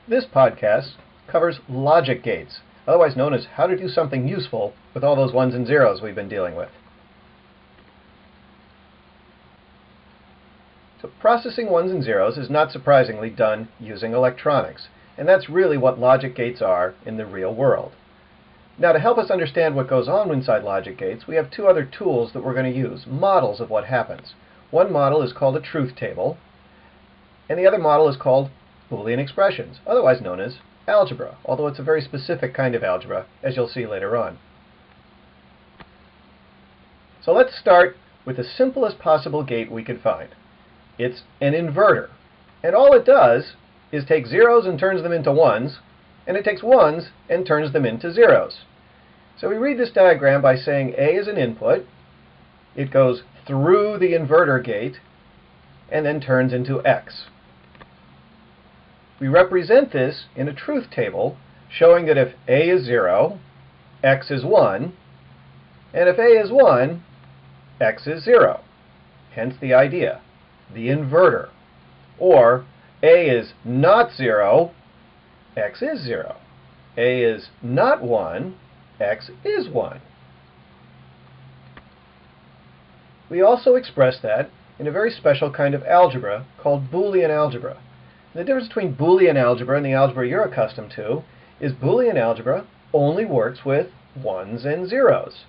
This podcast covers logic gates, otherwise known as how to do something useful with all those ones and zeros we've been dealing with. So processing ones and zeros is not surprisingly done using electronics, and that's really what logic gates are in the real world. Now, to help us understand what goes on inside logic gates, we have two other tools that we're going to use, models of what happens. One model is called a truth table, and the other model is called Boolean expressions, otherwise known as algebra, although it's a very specific kind of algebra, as you'll see later on. So let's start with the simplest possible gate we could find. It's an inverter, and all it does is take zeros and turns them into ones, and it takes ones and turns them into zeros. So we read this diagram by saying A is an input, it goes through the inverter gate, and then turns into X. We represent this in a truth table, showing that if A is 0, X is 1, and if A is 1, X is 0. Hence the idea, the inverter. Or A is not 0, X is 0. A is not 1, X is 1. We also express that in a very special kind of algebra called Boolean algebra. The difference between Boolean algebra and the algebra you're accustomed to is Boolean algebra only works with ones and zeros.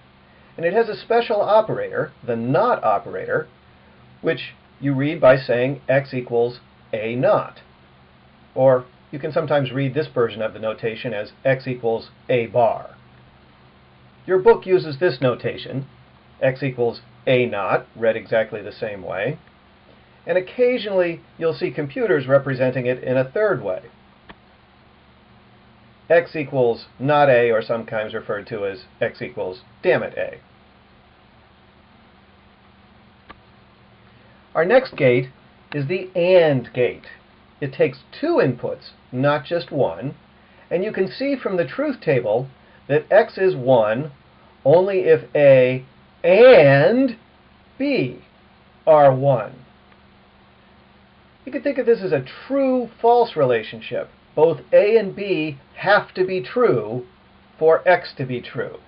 And it has a special operator, the not operator, which you read by saying x equals a naught. Or you can sometimes read this version of the notation as x equals a bar. Your book uses this notation, x equals a naught, read exactly the same way. And occasionally you'll see computers representing it in a third way. X equals not A, or sometimes referred to as x equals damn it A. Our next gate is the AND gate. It takes two inputs, not just one, and you can see from the truth table that X is 1 only if A and B are 1. You can think of this as a true-false relationship. Both A and B have to be true for X to be true.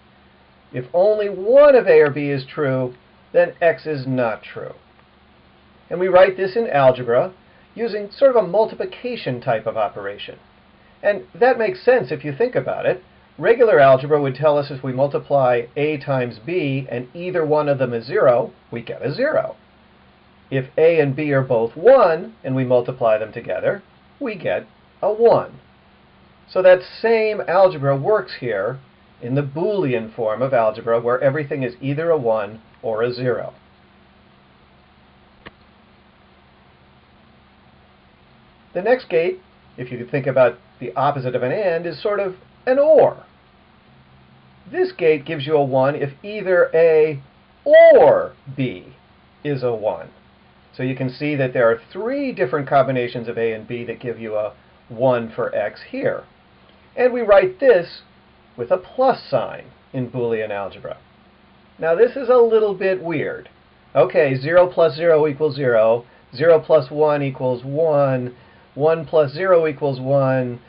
If only one of A or B is true, then X is not true. And we write this in algebra using sort of a multiplication type of operation. And that makes sense if you think about it. Regular algebra would tell us if we multiply A times B and either one of them is 0, we get a 0. If A and B are both 1 and we multiply them together, we get a 1. So that same algebra works here in the Boolean form of algebra, where everything is either a 1 or a 0. The next gate, if you could think about the opposite of an AND, is sort of an OR. This gate gives you a 1 if either A or B is a 1. So you can see that there are three different combinations of A and B that give you a 1 for X here. And we write this with a plus sign in Boolean algebra. Now this is a little bit weird. Okay, 0 plus 0 equals 0, 0 plus 1 equals 1, 1 plus 0 equals 1.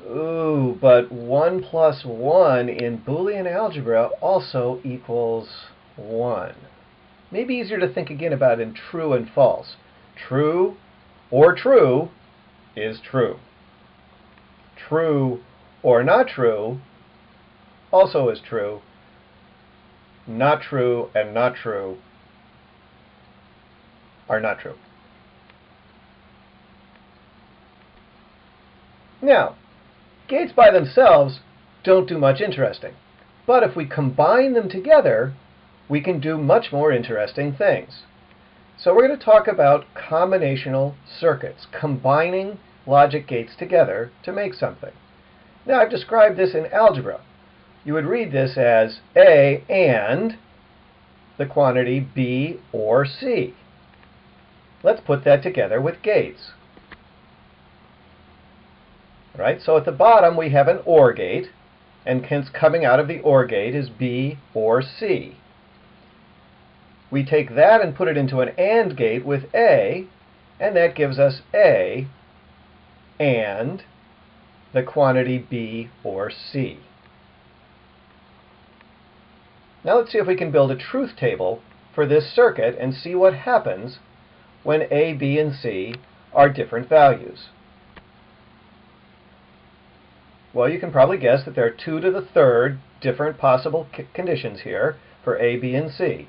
Ooh, but 1 plus 1 in Boolean algebra also equals 1. Maybe easier to think again about in true and false. True or true is true. True or not true also is true. Not true and not true are not true. Now, gates by themselves don't do much interesting. But if we combine them together, we can do much more interesting things. So we're going to talk about combinational circuits, combining logic gates together to make something. Now, I've described this in algebra. You would read this as A and the quantity B or C. Let's put that together with gates. Right? So at the bottom we have an OR gate, and hence coming out of the OR gate is B or C. We take that and put it into an AND gate with A, and that gives us A and the quantity B or C. Now let's see if we can build a truth table for this circuit and see what happens when A, B, and C are different values. Well, you can probably guess that there are 2 to the third different possible conditions here for A, B, and C.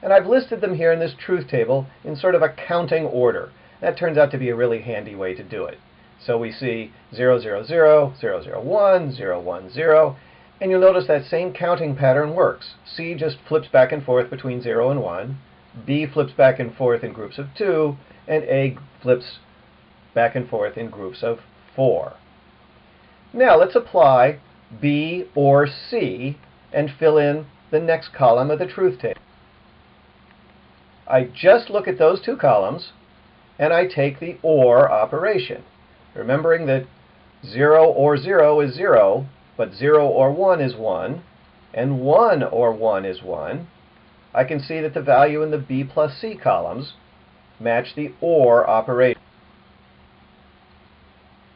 And I've listed them here in this truth table in sort of a counting order. That turns out to be a really handy way to do it. So we see 0, 0, 0, 0, 0, 1, 0, 1, 0, and you'll notice that same counting pattern works. C just flips back and forth between 0 and 1, B flips back and forth in groups of 2, and A flips back and forth in groups of 4. Now let's apply B or C and fill in the next column of the truth table. I just look at those 2 columns and I take the OR operation. Remembering that 0 or 0 is 0, but 0 or 1 is 1, and 1 or 1 is 1, I can see that the value in the B plus C columns match the OR operation.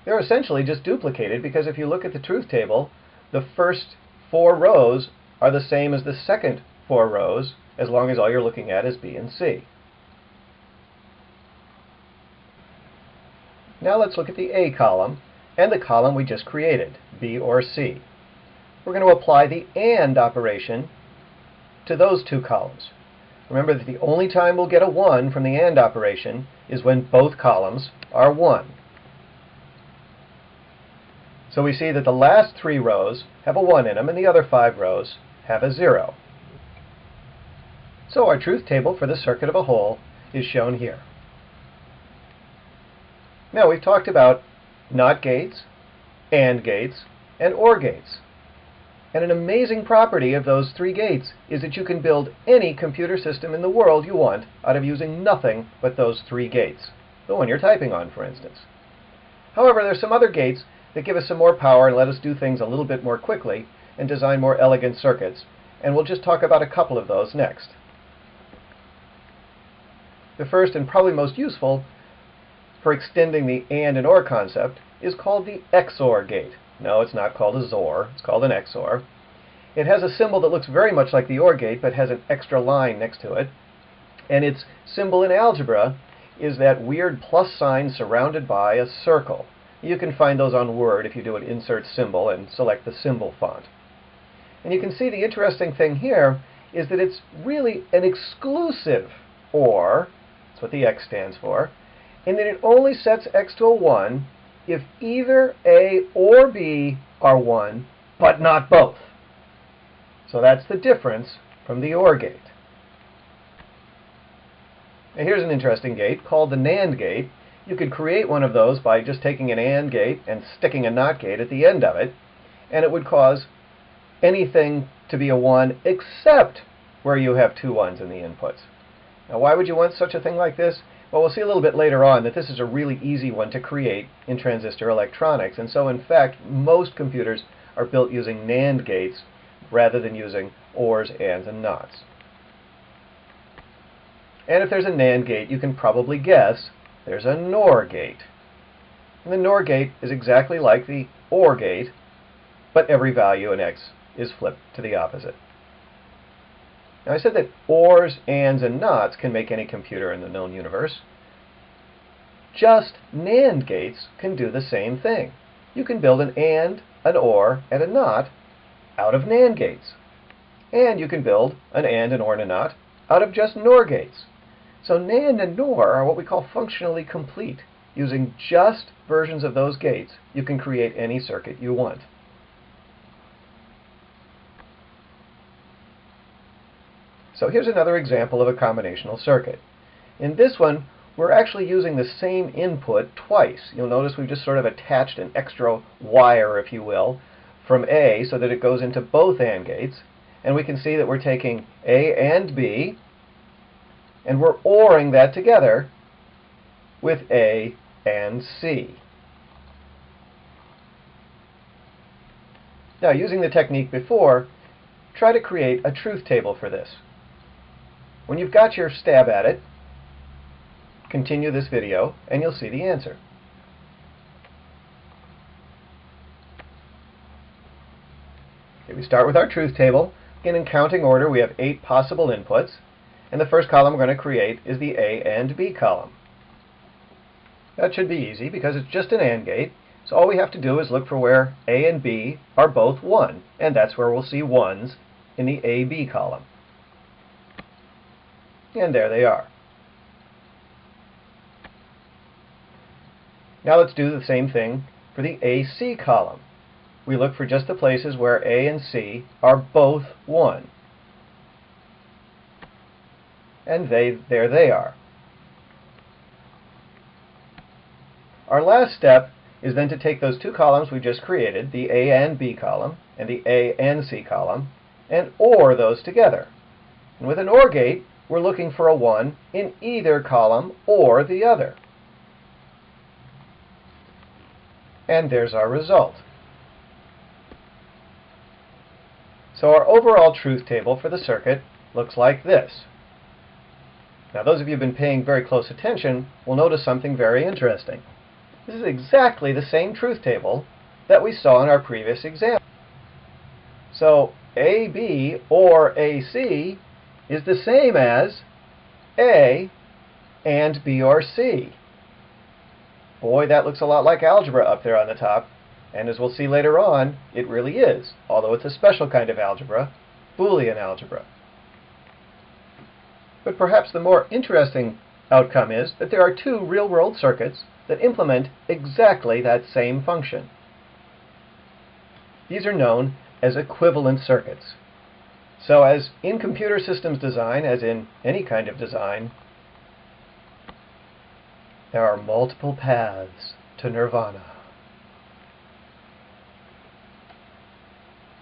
They're essentially just duplicated because if you look at the truth table, the first 4 rows are the same as the second 4 rows, as long as all you're looking at is B and C. Now let's look at the A column and the column we just created, B or C. We're going to apply the AND operation to those 2 columns. Remember that the only time we'll get a 1 from the AND operation is when both columns are 1. So we see that the last 3 rows have a 1 in them and the other 5 rows have a 0. So our truth table for the circuit of a whole is shown here. Now we've talked about NOT gates, AND gates, and OR gates. And an amazing property of those 3 gates is that you can build any computer system in the world you want out of using nothing but those 3 gates. The one you're typing on, for instance. However, there's some other gates that give us some more power and let us do things a little bit more quickly and design more elegant circuits. And we'll just talk about a couple of those next. The first and probably most useful for extending the AND and OR concept is called the XOR gate. No, it's not called a XOR, it's called an XOR. It has a symbol that looks very much like the OR gate but has an extra line next to it. And its symbol in algebra is that weird plus sign surrounded by a circle. You can find those on Word if you do an insert symbol and select the symbol font. And you can see the interesting thing here is that it's really an exclusive OR, that's what the X stands for, in that it only sets X to a 1 if either A or B are 1, but not both. So that's the difference from the OR gate. Now here's an interesting gate called the NAND gate. You could create one of those by just taking an AND gate and sticking a NOT gate at the end of it, and it would cause anything to be a 1 except where you have 2 1s in the inputs. Now why would you want such a thing like this? Well, we'll see a little bit later on that this is a really easy one to create in transistor electronics, and so in fact most computers are built using NAND gates rather than using ORs, ANDs, and NOTs. And if there's a NAND gate, you can probably guess there's a NOR gate. And the NOR gate is exactly like the OR gate, but every value in X is flipped to the opposite. Now I said that ORs, ANDs, and NOTs can make any computer in the known universe. Just NAND gates can do the same thing. You can build an AND, an OR, and a NOT out of NAND gates. And you can build an AND, an OR, and a NOT out of just NOR gates. So NAND and NOR are what we call functionally complete. Using just versions of those gates, you can create any circuit you want. So here's another example of a combinational circuit. In this one, we're actually using the same input twice. You'll notice we've just sort of attached an extra wire, if you will, from A so that it goes into both AND gates. And we can see that we're taking A and B, and we're ORing that together with A and C. Now, using the technique before, try to create a truth table for this. When you've got your stab at it, continue this video and you'll see the answer. Okay, we start with our truth table. Again, in counting order, we have 8 possible inputs. And the first column we're going to create is the A and B column. That should be easy because it's just an AND gate. So all we have to do is look for where A and B are both 1. And that's where we'll see 1s in the AB column. And there they are. Now let's do the same thing for the AC column. We look for just the places where A and C are both 1. And there they are. Our last step is then to take those 2 columns we just created, the A and B column and the A and C column, and OR those together. And with an OR gate, we're looking for a 1 in either column or the other. And there's our result. So our overall truth table for the circuit looks like this. Now those of you who have been paying very close attention will notice something very interesting. This is exactly the same truth table that we saw in our previous example. So AB or AC is the same as A and B or C. Boy, that looks a lot like algebra up there on the top. And as we'll see later on, it really is, although it's a special kind of algebra, Boolean algebra. But perhaps the more interesting outcome is that there are 2 real-world circuits that implement exactly that same function. These are known as equivalent circuits. So as in computer systems design, as in any kind of design, there are multiple paths to nirvana.